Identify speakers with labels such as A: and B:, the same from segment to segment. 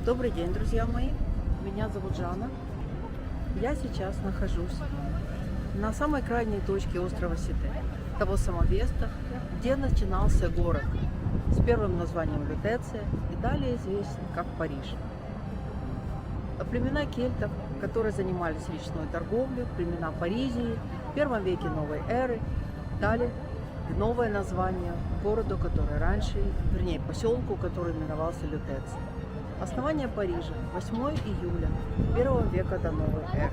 A: Добрый день, друзья мои. Меня зовут Жанна. Я сейчас нахожусь на самой крайней точке острова Сите, того самого места, где начинался город с первым названием Лютеция и далее известен как Париж. Племена кельтов, которые занимались речной торговлей, племена Паризии, в первом веке новой эры дали новое название городу, который раньше, вернее поселку, который именовался Лютеция. Основание Парижа 8 июля 1 века до новой эры.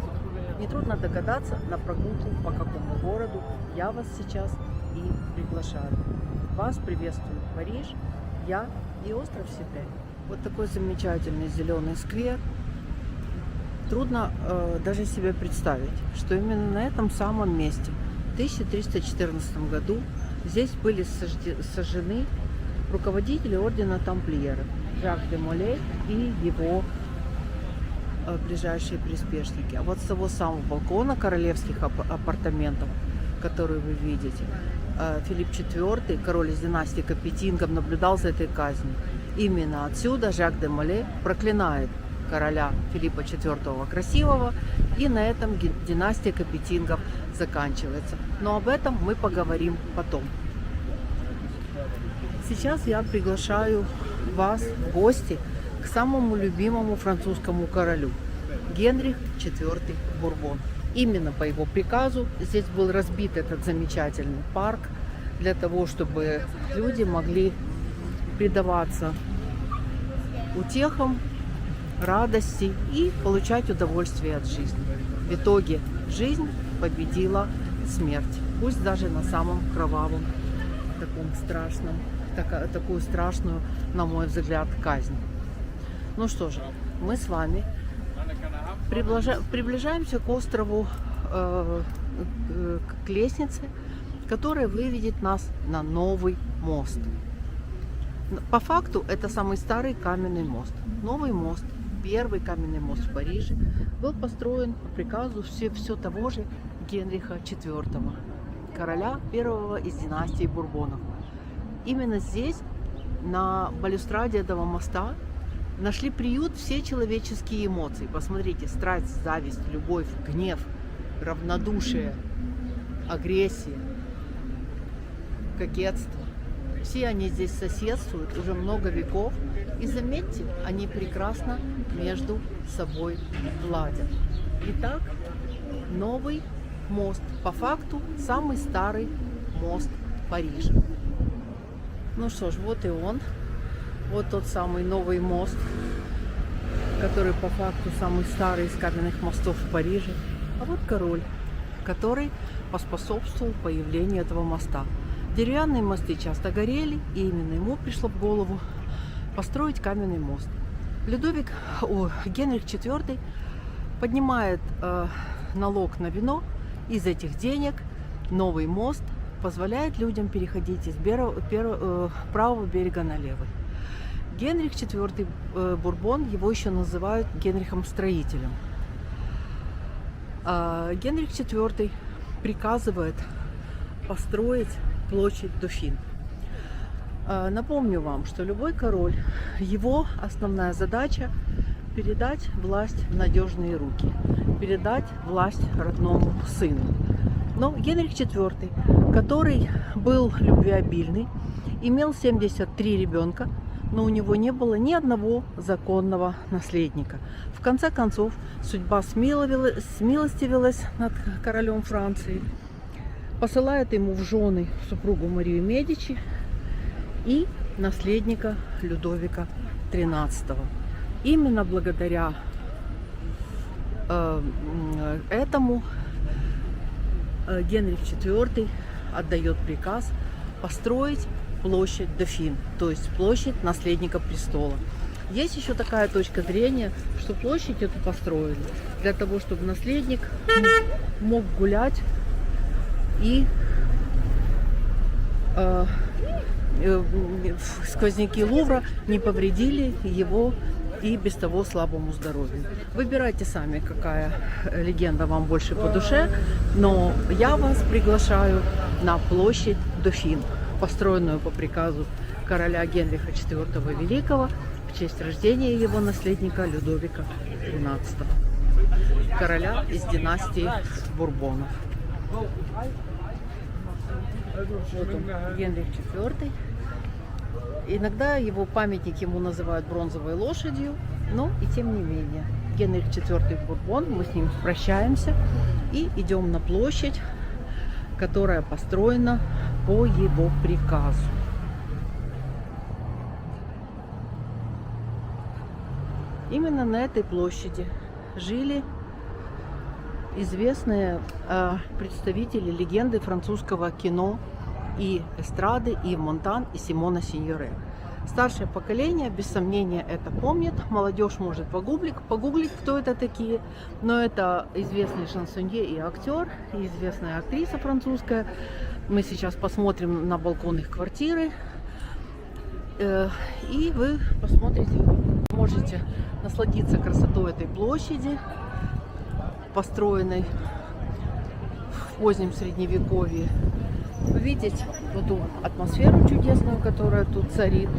A: Нетрудно догадаться, на прогулку по какому городу я вас сейчас и приглашаю. Вас приветствует Париж, я и остров Сите. Вот такой замечательный зеленый сквер. Трудно даже себе представить, что именно на этом самом месте в 1314 году здесь были сожжены руководители ордена тамплиеров Жак де Моле и его ближайшие приспешники. А вот с того самого балкона королевских апартаментов, которые вы видите, Филипп IV, король из династии Капетингов, наблюдал за этой казнью. Именно отсюда Жак де Моле проклинает короля Филиппа IV красивого, и на этом династия Капетингов заканчивается. Но об этом мы поговорим потом. Сейчас я приглашаю вас в гости к самому любимому французскому королю Генрих IV Бурбон. Именно по его приказу здесь был разбит этот замечательный парк для того, чтобы люди могли предаваться утехам, радости и получать удовольствие от жизни. В итоге жизнь победила смерть, пусть даже на самом кровавом, таком страшном, такую страшную, на мой взгляд, казнь. Ну что же, мы с вами приближаемся к острову, к лестнице, которая выведет нас на новый мост. По факту это самый старый каменный мост. Новый мост, первый каменный мост в Париже, был построен по приказу все того же Генриха IV, короля первого из династии Бурбонов. Именно здесь, на балюстраде этого моста, нашли приют все человеческие эмоции. Посмотрите, страсть, зависть, любовь, гнев, равнодушие, агрессия, кокетство. Все они здесь соседствуют уже много веков. И заметьте, они прекрасно между собой ладят. Итак, новый мост. По факту, самый старый мост Парижа. Ну что ж, вот и он. Вот тот самый новый мост, который по факту самый старый из каменных мостов в Париже. А вот король, который поспособствовал появлению этого моста. Деревянные мосты часто горели, и именно ему пришло в голову построить каменный мост. Генрих IV поднимает налог на вино. Из этих денег новый мост позволяет людям переходить из правого берега на левый. Генрих IV Бурбон, его еще называют Генрихом-строителем. Генрих IV приказывает построить площадь Дофин. Напомню вам, что любой король, его основная задача – передать власть в надежные руки, передать власть родному сыну. Но Генрих IV, который был любвеобильный, имел 73 ребенка, но у него не было ни одного законного наследника. В конце концов, судьба смилостивилась над королем Франции, посылает ему в жены супругу Марию Медичи и наследника Людовика XIII. Именно благодаря этому Генрих IV отдает приказ построить площадь Дофин, то есть площадь наследника престола. Есть еще такая точка зрения, что площадь эту построили для того, чтобы наследник мог гулять и сквозняки Лувра не повредили его и без того слабому здоровью. Выбирайте сами, какая легенда вам больше по душе, но я вас приглашаю на площадь Дофин, построенную по приказу короля Генриха IV Великого в честь рождения его наследника Людовика XIII, короля из династии Бурбонов. Вот он, Генрих IV. Иногда его памятник ему называют бронзовой лошадью, но и тем не менее. Генрих IV Бурбон, мы с ним прощаемся и идем на площадь, которая построена по его приказу. Именно на этой площади жили известные представители легенды французского кино и эстрады Ив Монтан и Симона Синьоре. Старшее поколение, без сомнения, это помнит. Молодежь может погуглить, кто это такие. Но это известный шансонье и актер, и известная актриса французская. Мы сейчас посмотрим на балкон их квартиры. И вы посмотрите, можете насладиться красотой этой площади, построенной в позднем средневековье. Увидеть вот ту атмосферу чудесную, которая тут царит.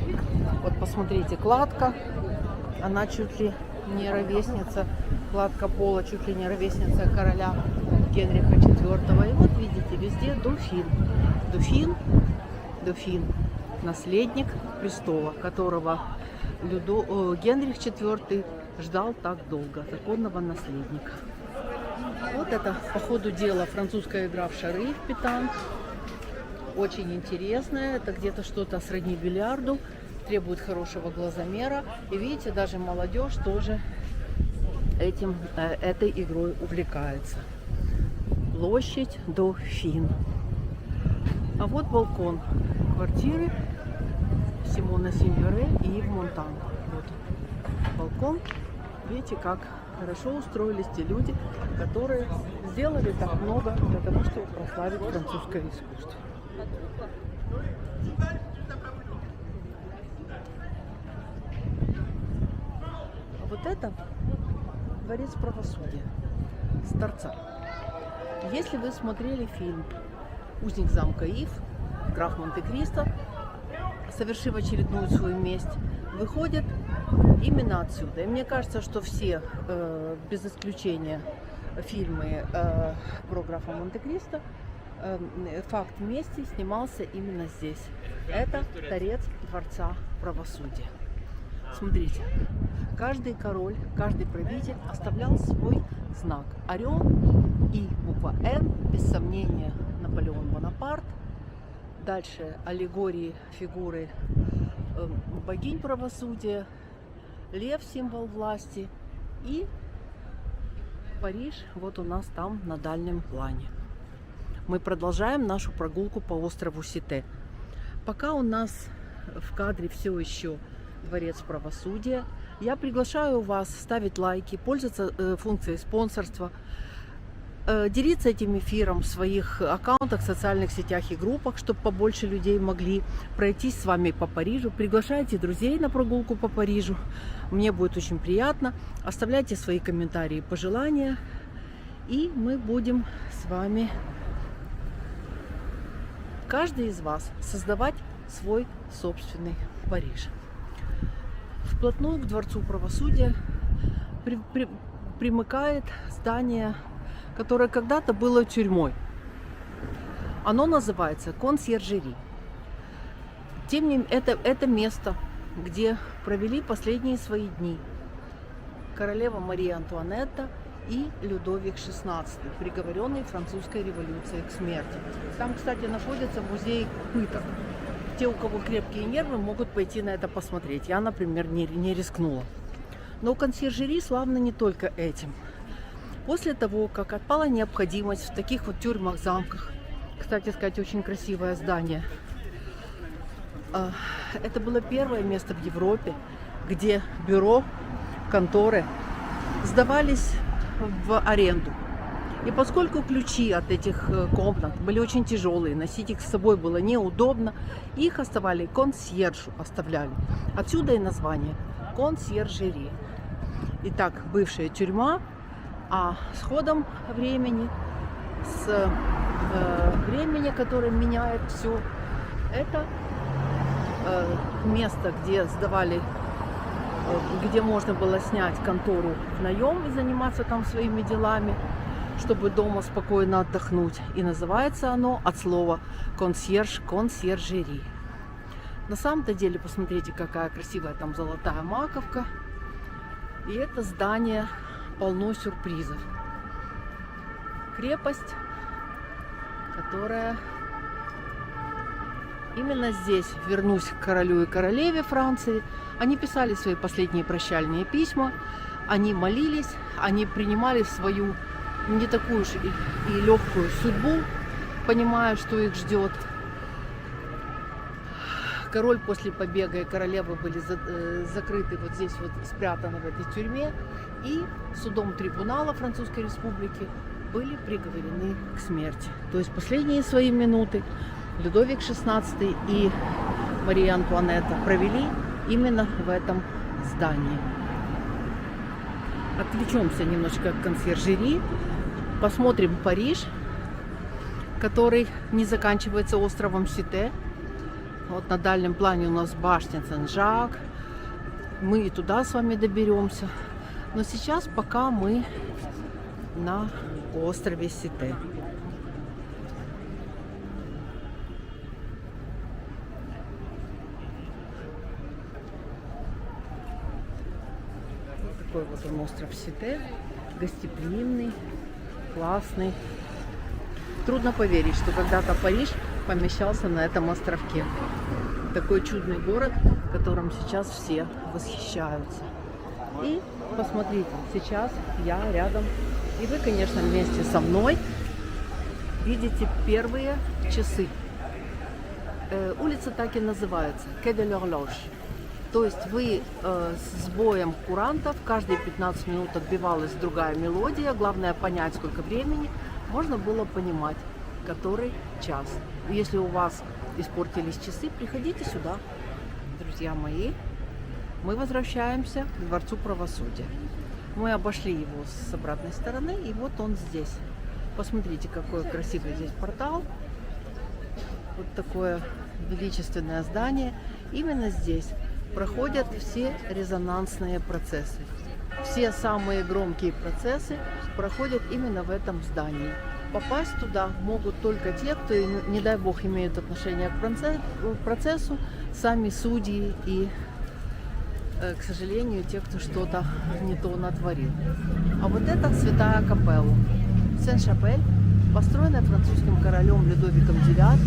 A: Вот посмотрите, кладка, она чуть ли не ровесница, кладка пола чуть ли не ровесница короля Генриха IV. И вот видите, везде дофин. Дофин, наследник престола, которого Генрих IV ждал так долго, законного наследника. Вот это, по ходу дела, французская игра в шары, в петанг. Очень интересная, это где-то что-то сродни бильярду, требует хорошего глазомера. И видите, даже молодежь тоже этой игрой увлекается. Площадь Дофин. А вот балкон квартиры Симона Синьоре и Ив Монтан. Вот балкон. Видите, как хорошо устроились те люди, которые сделали так много для того, чтобы прославить французское искусство. Вот это дворец правосудия с торца. Если вы смотрели фильм «Узник замка Ив», граф Монте-Кристо, совершив очередную свою месть, выходит именно отсюда. И мне кажется, что все, без исключения, фильмы про графа Монте-Кристо, факт мести снимался именно здесь. Это торец дворца правосудия. Смотрите, каждый король, каждый правитель оставлял свой знак. Орел и буква Н, без сомнения, Наполеон Бонапарт. Дальше аллегории, фигуры богинь правосудия, лев, символ власти, и Париж вот у нас там на дальнем плане. Мы продолжаем нашу прогулку по острову Сите. Пока у нас в кадре все еще дворец правосудия, я приглашаю вас ставить лайки, пользоваться функцией спонсорства, делиться этим эфиром в своих аккаунтах, социальных сетях и группах, чтобы побольше людей могли пройтись с вами по Парижу. Приглашайте друзей на прогулку по Парижу. Мне будет очень приятно. Оставляйте свои комментарии, пожелания. И мы будем с вами, каждый из вас, создавать свой собственный Париж. Вплотную к Дворцу правосудия примыкает здание, которое когда-то было тюрьмой. Оно называется консьержери. Тем не менее, это место, где провели последние свои дни королева Мария Антуанетта и Людовик XVI, приговоренный французской революцией к смерти. Там, кстати, находится музей пыток. Те, у кого крепкие нервы, могут пойти на это посмотреть. Я, например, не рискнула. Но консьержери славны не только этим. После того, как отпала необходимость в таких вот тюрьмах, замках, кстати сказать, очень красивое здание, это было первое место в Европе, где бюро, конторы сдавались в аренду. И поскольку ключи от этих комнат были очень тяжелые, носить их с собой было неудобно, их оставляли консьержу, Отсюда и название консьержери. Итак, бывшая тюрьма, а с ходом времени, времени, которое меняет все, это место, где сдавали где можно было снять контору в наем и заниматься там своими делами, чтобы дома спокойно отдохнуть. И называется оно от слова консьерж, консьержери. На самом-то деле, посмотрите, какая красивая там золотая маковка. И это здание полно сюрпризов. Крепость, которая именно здесь, вернусь к королю и королеве Франции, они писали свои последние прощальные письма, они молились, они принимали свою не такую уж и легкую судьбу, понимая, что их ждет. Король после побега и королева были закрыты вот здесь, вот спрятаны в этой тюрьме, и судом трибунала Французской Республики были приговорены к смерти. То есть последние свои минуты Людовик XVI и Мария Антуанетта провели именно в этом здании. Отвлечемся немножко от консьержери, посмотрим Париж, который не заканчивается островом Сите. Вот на дальнем плане у нас башня Сен-Жак. Мы и туда с вами доберемся. Но сейчас пока мы на острове Сите. Вот такой вот он остров Сите. Гостеприимный, классный. Трудно поверить, что когда-то Париж помещался на этом островке. Такой чудный город, которым сейчас все восхищаются. И посмотрите, сейчас я рядом, и вы, конечно, вместе со мной видите первые часы. Улица так и называется, Quai de l'Horloge. То есть вы с боем курантов каждые 15 минут отбивалась другая мелодия. Главное понять, сколько времени. Можно было понимать, который час. Если у вас испортились часы, приходите сюда, друзья мои. Мы возвращаемся к Дворцу правосудия. Мы обошли его с обратной стороны, и вот он здесь. Посмотрите, какой красивый здесь портал. Вот такое величественное здание. Именно здесь проходят все резонансные процессы. Все самые громкие процессы проходят именно в этом здании. Попасть туда могут только те, кто, не дай бог, имеют отношение к процессу, сами судьи и, к сожалению, те, кто что-то не то натворил. А вот это святая капелла. Сен-Шапель, построенная французским королем Людовиком IX,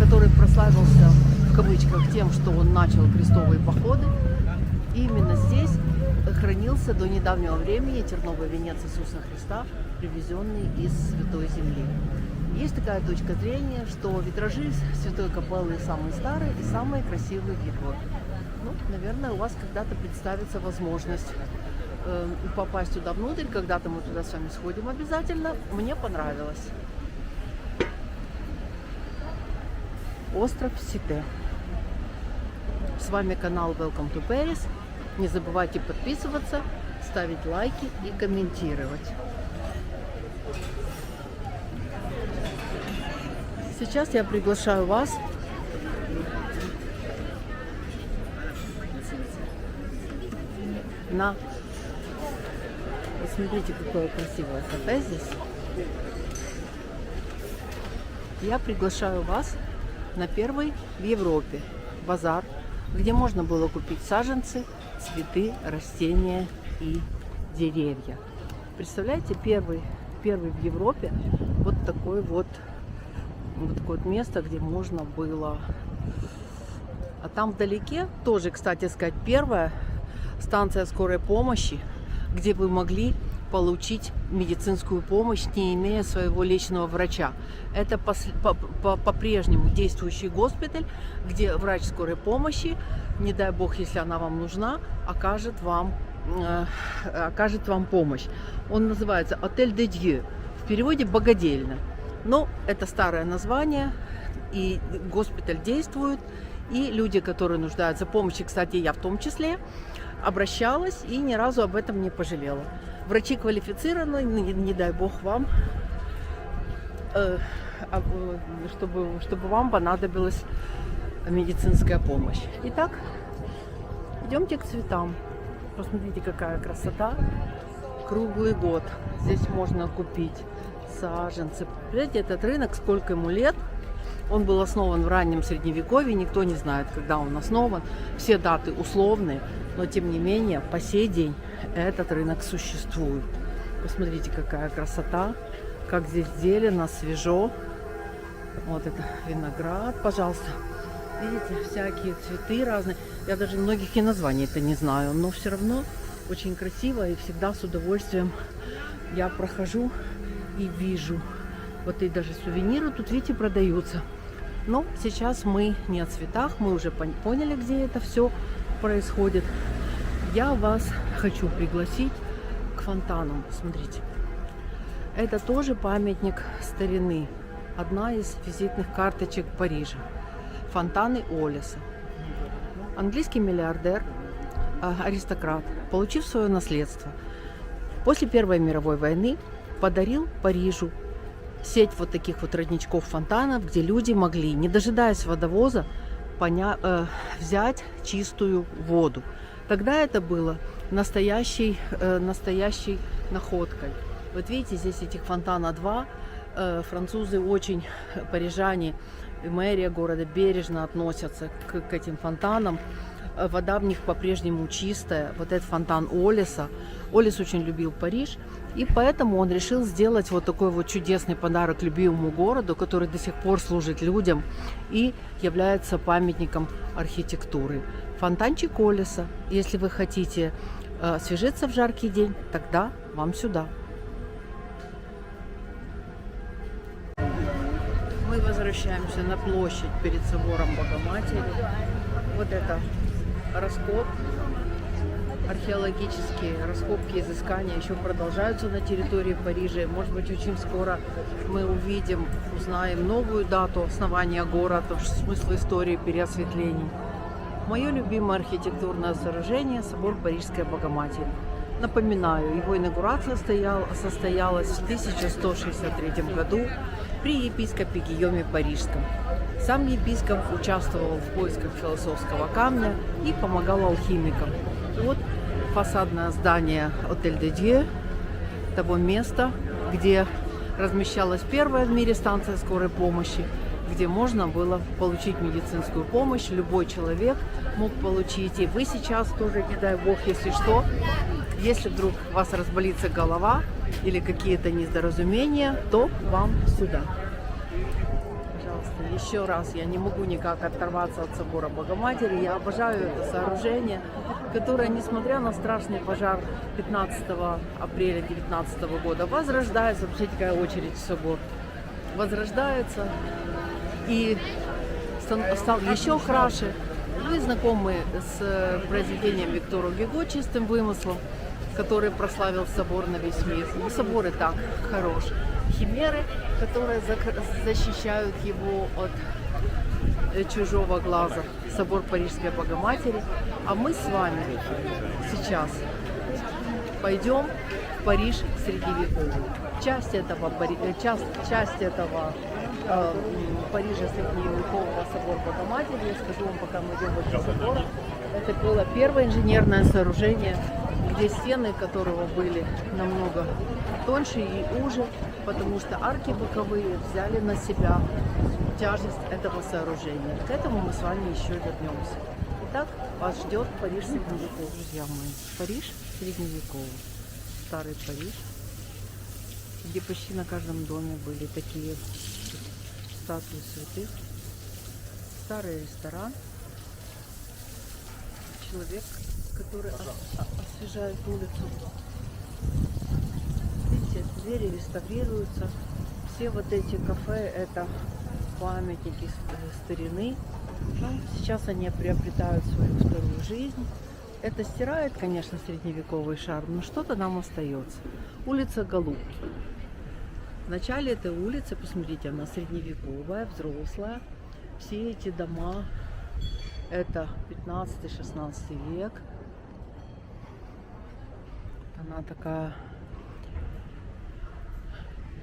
A: который прославился в кавычках тем, что он начал крестовые походы. И именно здесь хранился до недавнего времени терновый венец Иисуса Христа, привезенный из Святой Земли. Есть такая точка зрения, что витражи Святой Капеллы самые старые и самые красивые в Европе. Ну, наверное, у вас когда-то представится возможность попасть туда внутрь, когда-то мы туда с вами сходим обязательно. Мне понравилось. Остров Сите. С вами канал Welcome to Paris. Не забывайте подписываться, ставить лайки и комментировать. Сейчас я приглашаю вас на... Посмотрите, какое красивое кафе здесь. Я приглашаю вас на первый в Европе базар, где можно было купить саженцы, цветы, растения и деревья. Представляете, первый в Европе вот такое вот место, где можно было. А там вдалеке тоже, кстати сказать, первая станция скорой помощи, где вы могли получить медицинскую помощь, не имея своего личного врача. Это по-прежнему действующий госпиталь, где врач скорой помощи, не дай бог, если она вам нужна, окажет вам помощь. Он называется Отель де Дью, в переводе «богадельня». Но это старое название, и госпиталь действует, и люди, которые нуждаются в помощи, кстати, я в том числе, обращалась и ни разу об этом не пожалела. Врачи квалифицированы, не дай бог вам, чтобы вам понадобилась медицинская помощь. Итак, идемте к цветам. Посмотрите, какая красота. Круглый год. Здесь можно купить саженцы. Представляете, этот рынок, сколько ему лет? Он был основан в раннем средневековье, никто не знает, когда он основан. Все даты условные, но тем не менее, по сей день этот рынок существует. Посмотрите, какая красота, как здесь зелено, свежо. Вот это виноград, пожалуйста. Видите, всякие цветы разные. Я даже многих и названий-то не знаю, но все равно очень красиво, и всегда с удовольствием я прохожу и вижу. Вот и даже сувениры тут, видите, продаются. Но сейчас мы не о цветах, мы уже поняли, где это все происходит. Я вас хочу пригласить к фонтанам. Смотрите, это тоже памятник старины. Одна из визитных карточек Парижа. Фонтаны Олиса. Английский миллиардер, аристократ, получив свое наследство, после Первой мировой войны подарил Парижу сеть вот таких вот родничков, фонтанов, где люди могли, не дожидаясь водовоза, взять чистую воду. Тогда это было настоящей находкой. Вот видите, здесь этих фонтана два. Французы очень, парижане, мэрия города бережно относятся к этим фонтанам. Вода в них по-прежнему чистая. Вот этот фонтан Олиса. Олис очень любил Париж, и поэтому он решил сделать вот такой вот чудесный подарок любимому городу, который до сих пор служит людям и является памятником архитектуры. Фонтанчик Олиса. Если вы хотите освежиться в жаркий день, тогда вам сюда. Мы возвращаемся на площадь перед собором Богоматери. Вот это раскоп, археологические раскопки, изыскания еще продолжаются на территории Парижа. Может быть, очень скоро мы увидим, узнаем новую дату основания города, смысл истории переосветлений. Мое любимое архитектурное сооружение – собор Парижской Богоматери. Напоминаю, его инаугурация состоялась в 1163 году при епископе Гийоме Парижском. Сам епископ участвовал в поисках философского камня и помогал алхимикам. Вот фасадное здание Отель де Дью, того места, где размещалась первая в мире станция скорой помощи, где можно было получить медицинскую помощь. Любой человек мог получить. И вы сейчас тоже, не дай бог, если что, если вдруг у вас разболится голова или какие-то недоразумения, то вам сюда. Пожалуйста, еще раз, я не могу никак оторваться от собора Богоматери. Я обожаю это сооружение, которое, несмотря на страшный пожар 15 апреля 2019 года, возрождается. Вообще такая очередь в собор. Возрождается и стал еще краше. Вы знакомы с произведением Виктора Гюго «Чистым вымыслом», который прославил собор на весь мир. И собор и так хорош. Химеры, которые защищают его от чужого глаза. Собор Парижской Богоматери. А мы с вами сейчас пойдем в Париж средневековый. Часть этого Парижа средневекового собора Богоматери, я скажу вам, пока мы идем вокруг собора, это было первое инженерное сооружение, где стены которого были намного тоньше и уже, потому что арки боковые взяли на себя тяжесть этого сооружения. К этому мы с вами еще вернемся. Итак, вас ждет Париж средневековый, друзья мои. Париж средневековый, старый Париж, где почти на каждом доме были такие статуи святых, старый ресторан, человек, который освежает улицу. Видите, двери реставрируются. Все вот эти кафе — это памятники старины. Но сейчас они приобретают свою вторую жизнь. Это стирает, конечно, средневековый шарм, но что-то нам остается. Улица Голубки. В начале этой улицы, посмотрите, она средневековая, взрослая. Все эти дома — это 15-16 век. Она такая.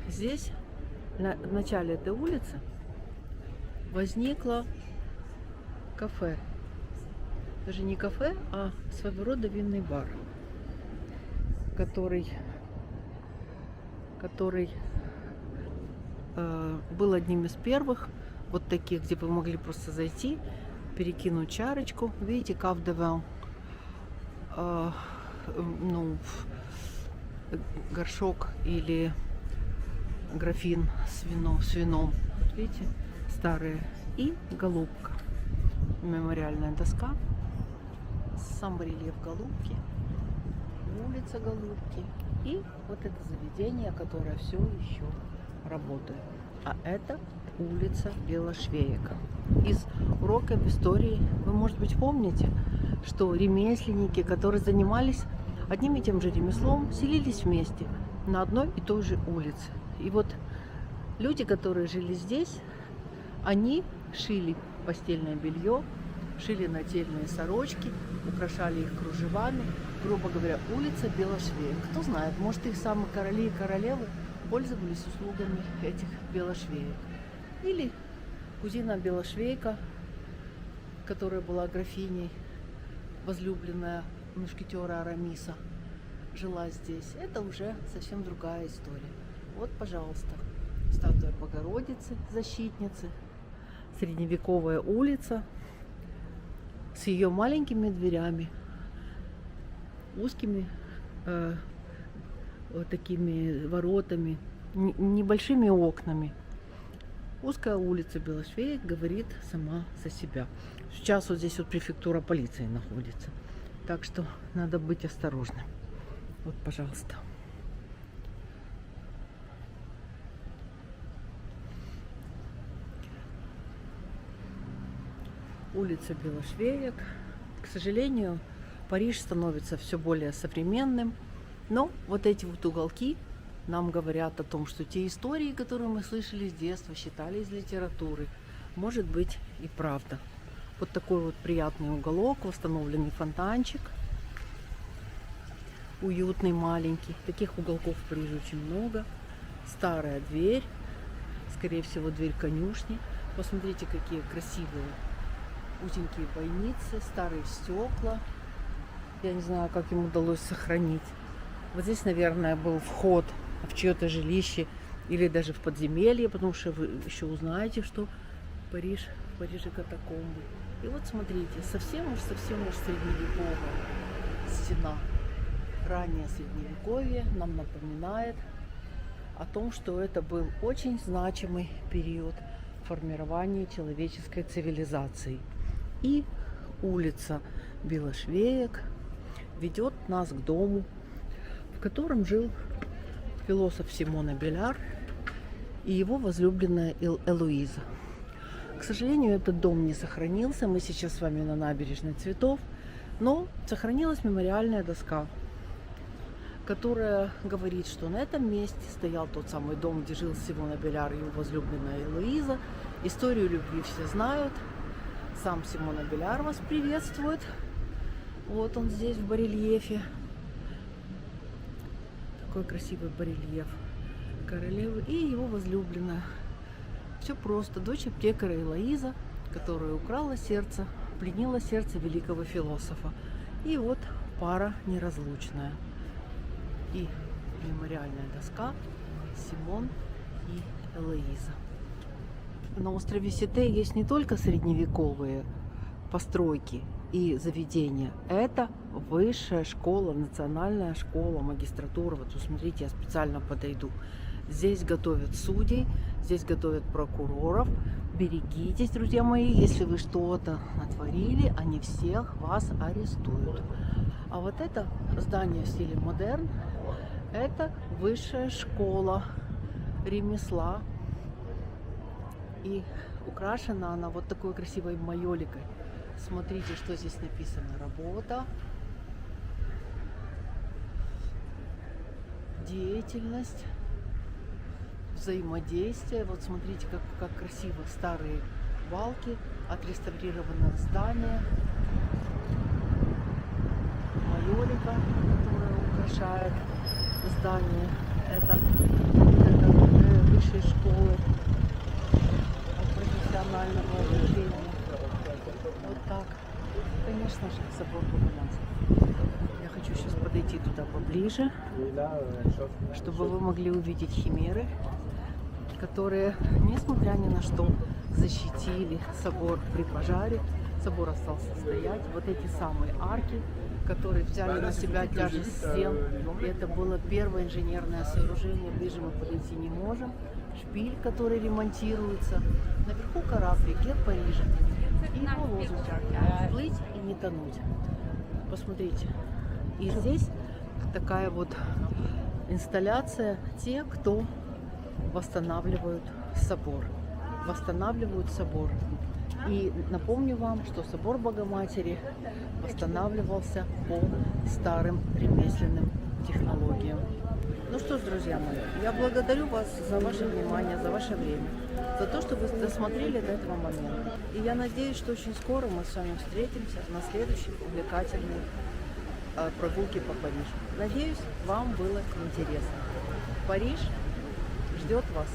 A: Здесь, в начале этой улицы, возникло кафе. Даже не кафе, а своего рода винный бар. который был одним из первых, вот таких, где вы могли просто зайти, перекинуть чарочку. Видите, кав де вин, ну, горшок или графин с вином. Вот видите, старые. И голубка. Мемориальная доска. Сам барельеф голубки. Улица Голубки. И вот это заведение, которое все еще работает. А это улица Белошвеека. Из урока в истории вы, может быть, помните, что ремесленники, которые занимались одним и тем же ремеслом, селились вместе на одной и той же улице. И вот люди, которые жили здесь, они шили постельное белье, шили нательные сорочки, украшали их кружевами. Грубо говоря, улица Белошвеек. Кто знает, может, их самые короли и королевы пользовались услугами этих белошвеек. Или кузина Белошвейка, которая была графиней, возлюбленная мушкетера Арамиса, жила здесь. Это уже совсем другая история. Вот, пожалуйста, статуя Богородицы, защитницы, средневековая улица с ее маленькими дверями, узкими вот такими воротами, небольшими окнами. Узкая улица Белошвеек говорит сама за себя. Сейчас вот здесь вот префектура полиции находится, так что надо быть осторожным. Вот, пожалуйста. Улица Белошвеек. К сожалению, Париж становится все более современным, но вот эти вот уголки нам говорят о том, что те истории, которые мы слышали с детства, считали из литературы, может быть и правда. Вот такой вот приятный уголок, восстановленный фонтанчик, уютный, маленький. Таких уголков в Париже очень много. Старая дверь, скорее всего, дверь конюшни. Посмотрите, какие красивые узенькие бойницы, старые стекла. Я не знаю, как им удалось сохранить. Вот здесь, наверное, был вход в чье-то жилище или даже в подземелье, потому что вы еще узнаете, что в Париже катакомбы. И вот смотрите, совсем уж средневековая стена. Раннее средневековье нам напоминает о том, что это был очень значимый период формирования человеческой цивилизации. И улица Белошвеек ведет нас к дому, в котором жил философ Симон Абеляр и его возлюбленная Элоиза. К сожалению, этот дом не сохранился. Мы сейчас с вами на набережной Цветов, но сохранилась мемориальная доска, которая говорит, что на этом месте стоял тот самый дом, где жил Симон Абеляр и его возлюбленная Элоиза. Историю любви все знают. Сам Симон Абеляр вас приветствует. Вот он здесь в барельефе. Такой красивый барельеф королевы и его возлюбленная. Все просто. Дочь аптекаря Элоиза, которая украла сердце, пленила сердце великого философа. И вот пара неразлучная. И мемориальная доска Симон и Элоиза. На острове Сите есть не только средневековые постройки и заведения. Это высшая школа, национальная школа, магистратура. Вот смотрите, я специально подойду. Здесь готовят судей, здесь готовят прокуроров. Берегитесь, друзья мои, если вы что-то натворили, они всех вас арестуют. А вот это здание в стиле модерн, это высшая школа ремесла. И украшена она вот такой красивой майоликой. Смотрите, что здесь написано. Работа, деятельность, взаимодействие. Вот смотрите, как красиво старые балки, отреставрированное здание, майолика, которая украшает здание. Это высшей школы профессионального обучения. Вот так. Конечно же, собор Богоматери. Я хочу хочу сейчас подойти туда поближе, чтобы вы могли увидеть химеры, которые, несмотря ни на что, защитили собор при пожаре. Собор остался стоять. Вот эти самые арки, которые взяли на себя тяжесть стен. И это было первое инженерное сооружение. Ближе мы подойти не можем. Шпиль, который ремонтируется. Наверху корабль, герб Парижа. И его лозунг «Плыть и не тонуть». Посмотрите. И здесь такая вот инсталляция. Те, кто восстанавливают собор. Восстанавливают собор. И напомню вам, что собор Богоматери восстанавливался по старым ремесленным технологиям. Ну что ж, друзья мои, я благодарю вас за ваше внимание, за ваше время, за то, что вы досмотрели до этого момента. И я надеюсь, что очень скоро мы с вами встретимся на следующей увлекательной прогулке по Парижу. Надеюсь, вам было интересно. Париж ждет вас.